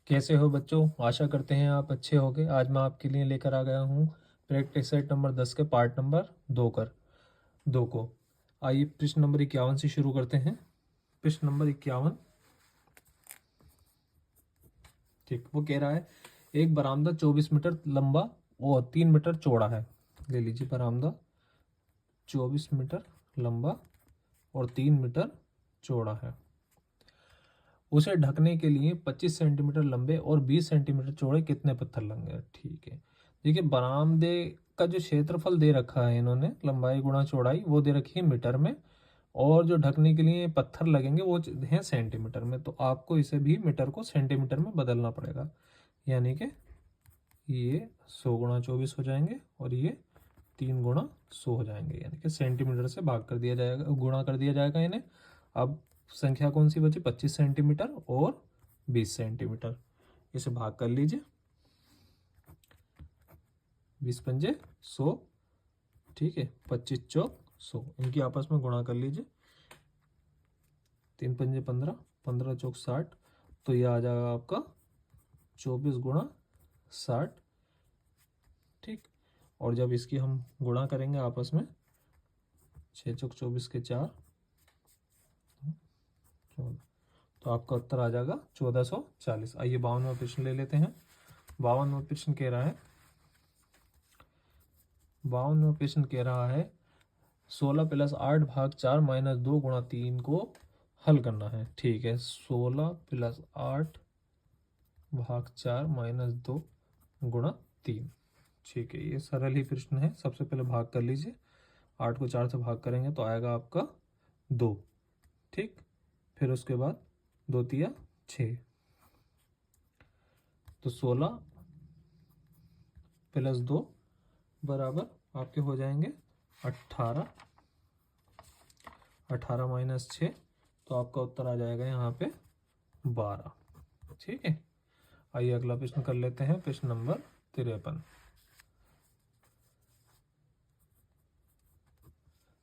कैसे हो बच्चों? आशा करते हैं आप अच्छे होंगे। आज मैं आपके लिए लेकर आ गया हूँ प्रैक्टिस सेट नंबर 10 के पार्ट नंबर 2 को। आइए प्रश्न नंबर 51 से शुरू करते हैं। प्रश्न नंबर 51, ठीक, वो कह रहा है एक बरामदा 24 मीटर लंबा और 3 मीटर चौड़ा है। ले लीजिए, बरामदा 24 मीटर लंबा और 3 मीटर चौड़ा है। उसे ढकने के लिए 25 सेंटीमीटर लंबे और 20 सेंटीमीटर चौड़े कितने पत्थर लगेंगे? ठीक है, देखिए बरामदे का जो क्षेत्रफल दे रखा है इन्होंने, लंबाई गुणा चौड़ाई, वो दे रखी है मीटर में, और जो ढकने के लिए पत्थर लगेंगे वो हैं सेंटीमीटर में। तो आपको इसे भी मीटर को सेंटीमीटर में बदलना पड़ेगा, यानी कि ये 100 गुणा 24 हो जाएंगे और ये 3 गुणा 100 हो जाएंगे, यानी कि सेंटीमीटर से भाग कर दिया जाएगा, गुणा कर दिया जाएगा इन्हें। अब संख्या कौन सी बची? 25 सेंटीमीटर और 20 सेंटीमीटर। इसे भाग कर लीजिए, 20 पंजे 100, ठीक है, 25 चौक 100, इनकी आपस में गुणा कर लीजिए। 3 पंजे 15, 15 चौक 60, तो यह आ जाएगा आपका 24 गुणा 60, ठीक। और जब इसकी हम गुणा करेंगे आपस में, 6 चौक 24 के 4, तो आपका उत्तर आ जाएगा 1440। आइए 52वां प्रश्न ले लेते हैं। 52वां प्रश्न कह रहा है 16 + 8 भाग 4 - 2 गुणा 3 को हल करना है। ठीक है, 16 + 8 भाग 4 - 2 गुणा 3। ठीक है, ये सरल ही प्रश्न है। सबसे पहले भाग कर लीजिए, 8 को 4 से भाग करेंगे तो आएगा आपका 2, ठीक। फिर उसके बाद 2 तिया 6, तो 16 + 2 बराबर आपके हो जाएंगे 18, 18 - 6, तो आपका उत्तर आ जाएगा यहाँ पे 12, ठीक है। आइए अगला प्रश्न कर लेते हैं, प्रश्न नंबर 53।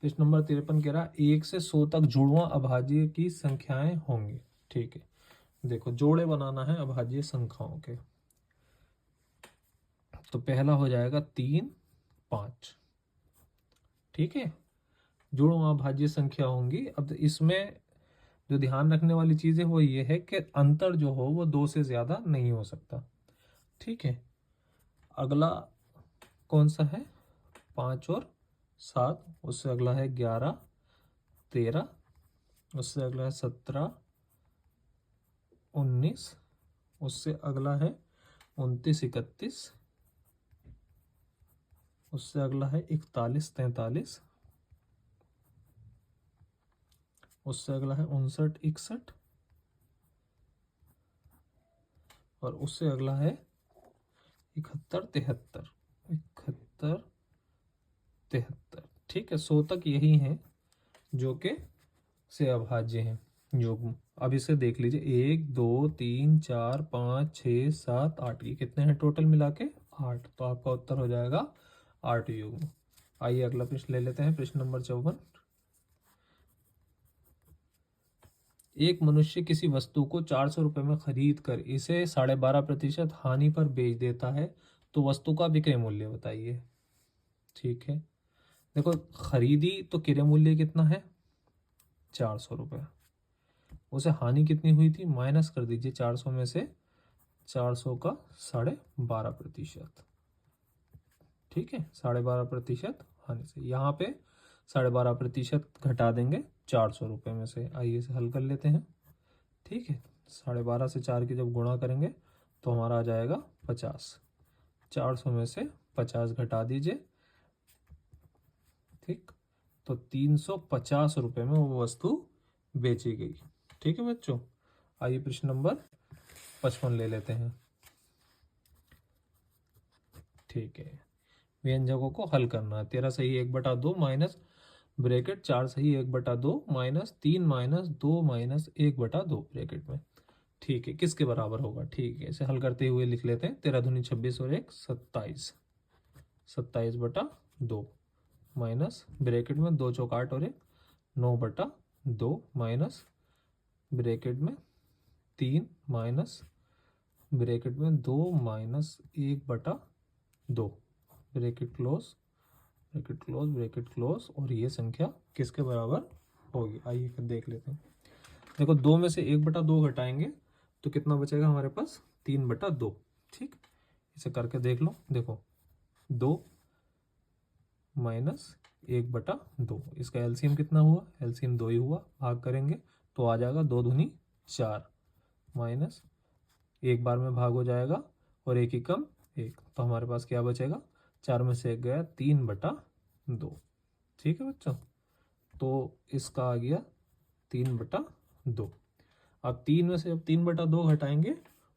प्रश्न नंबर 53 कह रहा 1 से 100 तक जुड़वां अभाज्य की संख्याएं होंगी। ठीक है, देखो जोड़े बनाना है अभाज्य संख्याओं के, तो पहला हो जाएगा 3, 5, ठीक है, जुड़वां अभाज्य संख्या होंगी। अब इसमें जो ध्यान रखने वाली चीज है वो ये है कि अंतर जो हो वो 2 से ज्यादा नहीं हो सकता, ठीक है। अगला कौन सा है? 5 और 7, उससे अगला है 11, 13, उससे अगला है 17, 19, उससे अगला है 29, 31, उससे अगला है 41, 43, उससे अगला है 59, 61, और उससे अगला है 71, 73, 71, 73, ठीक है। 100 तक यही है जो कि से अभाज्य हैं युग्म। अब इसे देख लीजिए, 1 2 3 4 5 6 7 8, ये कितने हैं टोटल मिला के? 8, तो आपका उत्तर हो जाएगा 8 युग्म। आइए अगला प्रश्न ले लेते हैं, प्रश्न नंबर 54। एक मनुष्य किसी वस्तु को 400 रुपये में खरीद कर इसे 12.5% हानि पर बेच देता है, तो वस्तु का विक्रय मूल्य बताइए। ठीक है, देखो खरीदी तो क्रय मूल्य कितना है? 400 रुपये। उसे हानि कितनी हुई थी? माइनस कर दीजिए 400 में से 400 का 12.5%, ठीक है, 12.5% हानि से। यहाँ पे 12.5% घटा देंगे 400 रुपये में से। आइए इसे हल कर लेते हैं, ठीक है। 12.5 से 4 की जब गुणा करेंगे तो हमारा आ जाएगा 50, 400 में से 50 घटा दीजिए, ठीक, तो 350 रुपये में वो वस्तु बेची गई, ठीक है बच्चों। आइए प्रश्न नंबर 55 ले लेते हैं, ठीक है। व्यंजकों को हल करना है। 13 सही 1/2 माइनस ब्रैकेट 4 सही 1/2 माइनस 3 माइनस 2 माइनस 1/2 ब्रैकेट में, ठीक है, किसके बराबर होगा? ठीक है, इसे हल करते हुए लिख लेते हैं। 13 दूनी 26 और 1 27, 27/2 माइनस ब्रैकेट में 2 चौक 8 और 1 9/2 माइनस ब्रैकेट में 3 माइनस ब्रैकेट में 2 minus 1/2, bracket close, bracket close, bracket close, और ये संख्या किसके बराबर होगी? आइए फिर देख लेते हैं। देखो 2 में से 1/2 घटाएंगे तो कितना बचेगा हमारे पास? 3/2। ठीक, इसे करके देख लो। देखो 2 माइनस 1/2, इसका एलसीएम कितना हुआ? एलसीएम 2 ही हुआ। भाग करेंगे तो आ जाएगा 2 दूनी 4, माइनस एक बार में भाग हो जाएगा और एक ही कम 1, तो हमारे पास क्या बचेगा? 4 में से 1 गया, 3/2। ठीक है बच्चों, तो इसका आ गया 3/2। अब 3 में से जब 3/2 घटाएंगे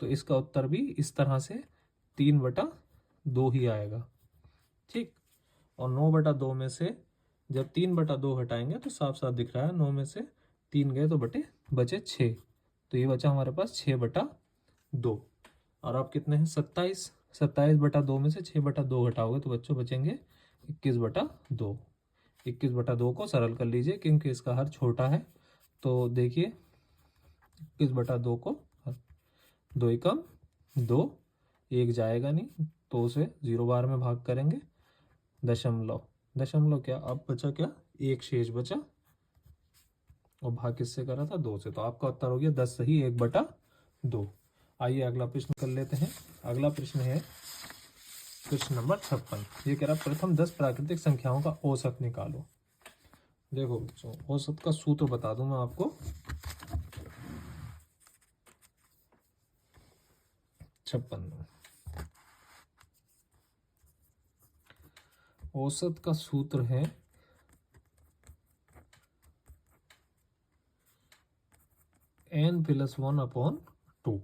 तो इसका उत्तर भी इस तरह से 3/2 ही आएगा। ठीक, और 9/2 में से जब 3/2 घटाएंगे तो साफ साफ दिख रहा है, 9 में से 3 गए तो बचे 6, तो ये बचा हमारे पास 6/2। और अब कितने हैं? 27, 27/2 में से 6/2 घटाओगे तो बच्चों बचेंगे 21/2। 21/2 को सरल कर लीजिए क्योंकि इसका हर छोटा है। तो देखिए 21/2 को 2 एकम 2, 1 जाएगा नहीं तो उसे 0 बार में भाग करेंगे, दशमलव, दशमलव क्या, अब बचा क्या? 1 शेष बचा, और भाग किससे करा था? 2 से, तो आपका उत्तर हो गया 10 सही 1/2। आइए अगला प्रश्न कर लेते हैं। अगला प्रश्न है प्रश्न नंबर 56। ये कह रहा प्रथम 10 प्राकृतिक संख्याओं का औसत निकालो। देखो बच्चों, औसत का सूत्र बता दूं मैं आपको। 56 औसत का सूत्र है n+1/2।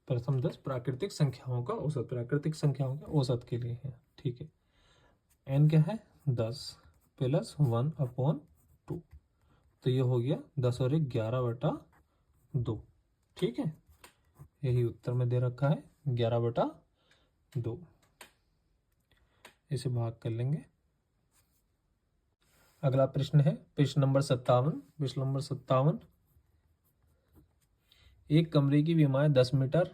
प्रथम 10 प्राकृतिक संख्याओं का औसत, प्राकृतिक संख्याओं के औसत के लिए है। ठीक है, n क्या है? 10 + 1/2, तो ये हो गया 10 और 1 11/2। ठीक है, यही उत्तर में दे रखा है 11/2। इसे भाग कर लेंगे। अगला प्रश्न है प्रश्न नंबर 57। प्रश्न नंबर 57, एक कमरे की विमाएं 10 मीटर,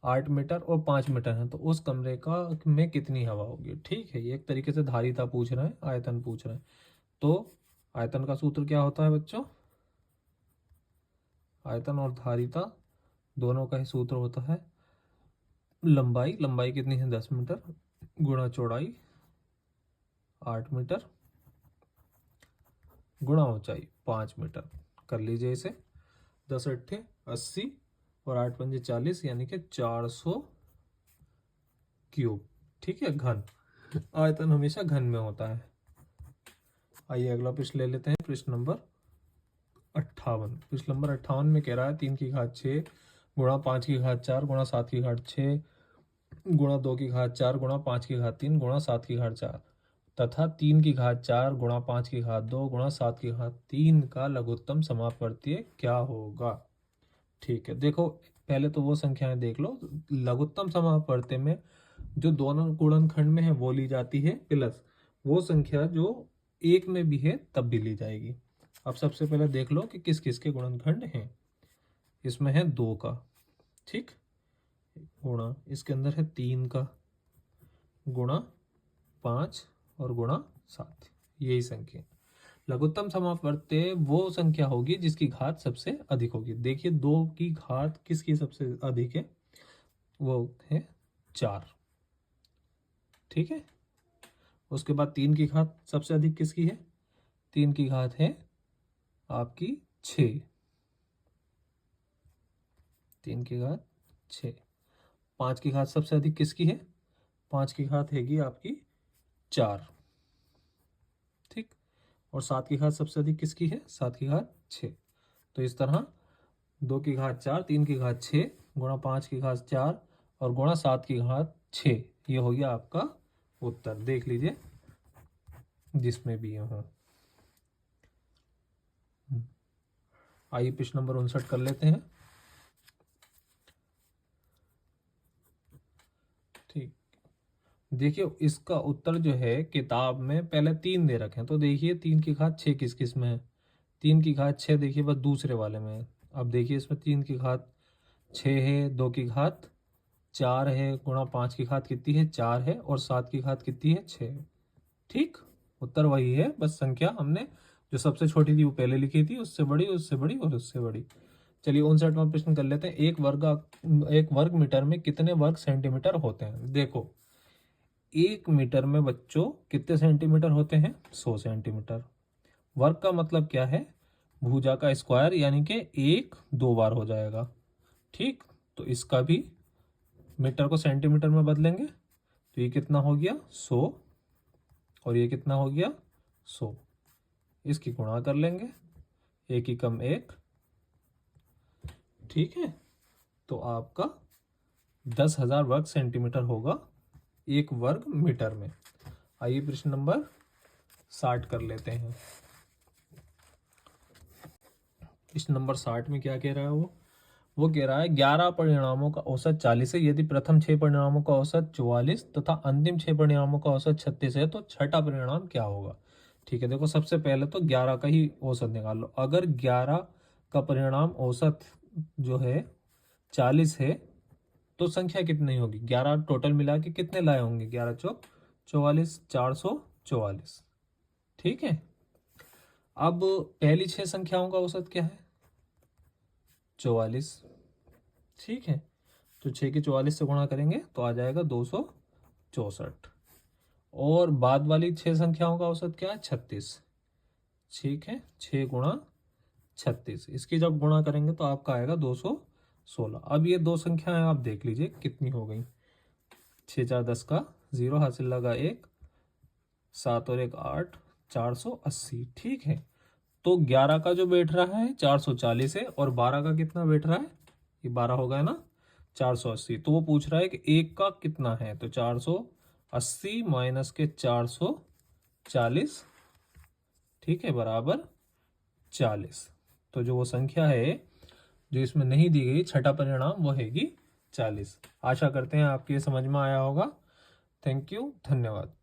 8 मीटर और 5 मीटर है, तो उस कमरे का में कितनी हवा होगी? ठीक है, ये एक तरीके से धारिता पूछ रहे हैं, आयतन पूछ रहे हैं। तो आयतन का सूत्र क्या होता है बच्चों? आयतन और धारिता दोनों का ही सूत्र होता है लंबाई, लंबाई कितनी है? 10 मीटर, गुणा चौड़ाई 8 मीटर, गुणा ऊंचाई 5 मीटर। कर लीजिए इसे, 10 अट्ठे 80 और 8 पंजे 40, यानी कि 400 क्यूब। ठीक है, घन। आयतन हमेशा घन में होता है। आइए अगला प्रश्न ले लेते हैं, प्रश्न नंबर 58। प्रश्न नंबर 58 में कह रहा है 3 की घात 6 गुणा 5 की घात 4 गुणा 7 की घात 6 गुणा 2 की घात 4 गुणा 5 की घात 3 गुणा 7 की घात 4 तथा 3 की घात 4 गुणा 5 की घात 2 गुणा 7 की घात 3 का लघुत्तम समापवर्तीय क्या होगा? ठीक है, देखो पहले तो वो संख्याएं देख लो। लघुत्तम समापवर्तीय में जो दोनों गुणनखंड में है वो ली जाती है, प्लस वो संख्या जो एक में भी है तब भी ली जाएगी। अब सबसे पहले देख लो कि किस किस के गुणनखंड हैं। इसमें है 2 का, ठीक, गुणा इसके अंदर है 3 का, गुणा 5 और गुणा 7, यही संख्या। लघुत्तम समापवर्तीय वो संख्या होगी जिसकी घात सबसे अधिक होगी। देखिए 2 की घात किसकी सबसे अधिक है? वो है 4। ठीक है, उसके बाद 3 की घात सबसे अधिक किसकी है? 3 की घात है आपकी 6, 3 की घात 6। 5 की घात सबसे अधिक किसकी है? 5 की घात हैगी आपकी 4। ठीक, और 7 की घात सबसे अधिक किसकी है? 7 की घात 6। तो इस तरह 2 की घात 4, 3 की घात 6, गुणा 5 की घात 4 और गुणा 7 की घात 6, ये हो गया आपका उत्तर। देख लीजिए जिसमें भी ये हो। आइए प्रश्न नंबर 59 कर लेते हैं। ठीक, देखिए इसका उत्तर जो है किताब में पहले 3 दे रखे हैं, तो देखिए 3 की घात 6 किस किस में है? 3 की घात 6 देखिए बस दूसरे वाले में है। अब देखिए इसमें 3 की घात 6 है 2 की घात 4 है गुणा 5 की घात कितनी है 4 है और 7 की घात कितनी है 6 है। ठीक, उत्तर वही है, बस संख्या हमने जो सबसे छोटी थी वो पहले लिखी थी, उससे बड़ी उससे बड़ी और उससे बड़ी। चलिए 59वां प्रश्न कर लेते हैं। एक वर्ग मीटर में कितने वर्ग सेंटीमीटर होते हैं। देखो 1 मीटर में बच्चों कितने सेंटीमीटर होते हैं 100 सेंटीमीटर। वर्ग का मतलब क्या है, भुजा का स्क्वायर, यानी कि 1 2 बार हो जाएगा। ठीक, तो इसका भी मीटर को सेंटीमीटर में बदलेंगे तो ये कितना हो गया 100 और ये कितना हो गया 100। इसकी गुणा कर लेंगे, 1 ही कम 1। ठीक है, तो आपका 10,000 वर्ग सेंटीमीटर होगा 1 वर्ग मीटर में। आइए प्रश्न नंबर 60 कर लेते हैं। प्रश्न नंबर 60 में क्या कह रहा है वो कह रहा है 11 परिणामों का औसत 40 है। यदि प्रथम 6 परिणामों का औसत 44 तथा अंतिम 6 परिणामों का औसत 36 है तो छठा परिणाम क्या होगा। ठीक है, देखो सबसे पहले तो 11 का ही औसत निकाल लो। अगर 11 का परिणाम औसत जो है 40 है तो संख्या कितनी होगी, 11 टोटल मिला के कितने लाए होंगे, 11 चौक 44, 444। ठीक है, अब पहली 6 संख्याओं का औसत क्या है 44। ठीक है, तो 6 के 44 से गुणा करेंगे तो आ जाएगा 264। और बाद वाली 6 संख्याओं का औसत क्या है 36। ठीक है, 6 गुणा 36, इसकी जब गुणा करेंगे तो आपका आएगा 216। अब ये दो संख्याएं आप देख लीजिए कितनी हो गई, 6 4 10 का 0 हासिल लगा 1, 7 और 1 8, 480। ठीक है, तो 11 का जो बैठ रहा है 440 है और 12 का कितना बैठ रहा है, ये 12 हो गया ना 480। तो वो पूछ रहा है कि एक का कितना है, तो 480 माइनस के 440, ठीक है, बराबर 40। तो जो वो संख्या है जो इसमें नहीं दी गई छठा परिणाम वो हैगी 40। आशा करते हैं आपके समझ में आया होगा। थैंक यू, धन्यवाद।